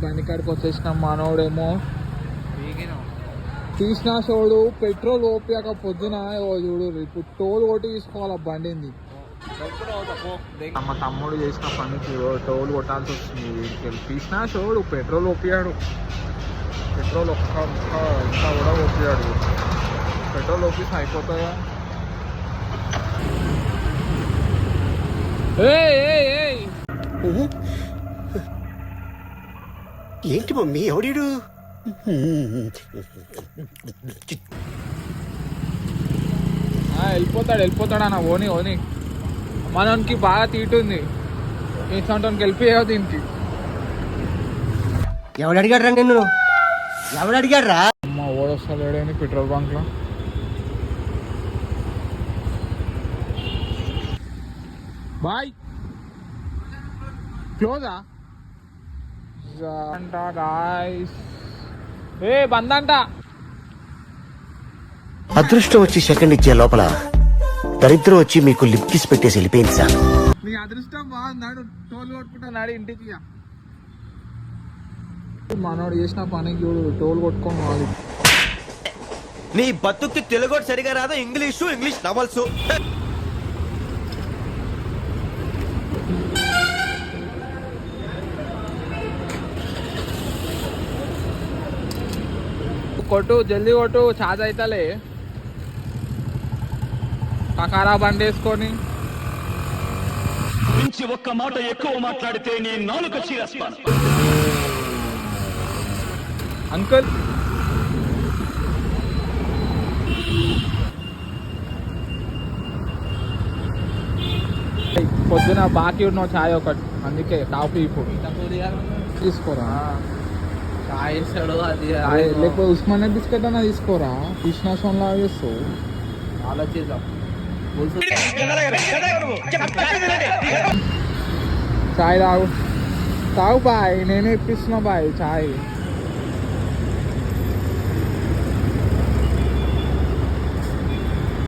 బండి కాడికి వచ్చేసినాం. మనోడేమో తీసిన చోడు పెట్రోల్ ఓపియాక పొద్దున చూడు ఇప్పుడు టోల్ కొట్టి తీసుకోవాలి బండింది. మా తమ్ముడు చేసిన పనికి టోల్ కొట్టాల్సి వస్తుంది. వీడికి తీసిన చోడు పెట్రోల్ ఓపియాడు. పెట్రోల్ ఒక్క ఇంకా కూడా ఓపియాడు. Petrol OPs అయిపోతాయా? ఏంటి మమ్మీ ఎవడీడు? వెళ్ళిపోతాడు అన్న. ఓని మనకి బాగా తీటుంది. ఇట్లాంటి వెళ్ళిపోయావు దీనికి. ఎవడు అడిగాడు రా నిన్ను? ఎవడు అడిగాడు రా? అమ్మ ఓడొస్తలేడని పెట్రోల్ బంక్ లో. బాయ్ క్లోజా అంట గాయ్స్. బందంట. అదృష్టం వచ్చి సెకండ్ ఇచ్చే లోపల దరిద్రం వచ్చి మీకు లిప్ కిస్ పెట్టేసి వెళ్ళిపోయింది సార్. నీ అదృష్టం బాగున్నాడు. టోల్ కొట్టుకుంటున్నాడు ఇంటికి. మనోడు చేసిన పనికి చూడు టోల్ కొట్టుకొని వాళ్ళు. నీ బతుక్కి తెలుగు సరిగా రాదు, ఇంగ్లీష్ నవల్స్. కొట్టు జల్దీ కొట్టు, ఛార్జ్ అవుతలే. కకారా బండి వేసుకొని ఒక్క మాట ఎక్కువ మాట్లాడితే నీ నాలుక చీరేస్తాను. అంకుల్ పొద్దున బాకీ ఉన్నావు ఛాయ్ ఒకటి, అందుకే కాఫీ ఇప్పుడు తీసుకోరా. లేకపోతే ఉస్మానియా బిస్కెట్ అన్నా తీసుకోరా. కృష్ణా సోన్ లాగా చేస్తావు. ఆలోచిద్దాం. చాయ్ తాగు బాయ్, నేనే ఇప్పిస్తున్నా బాయ్ చాయ్.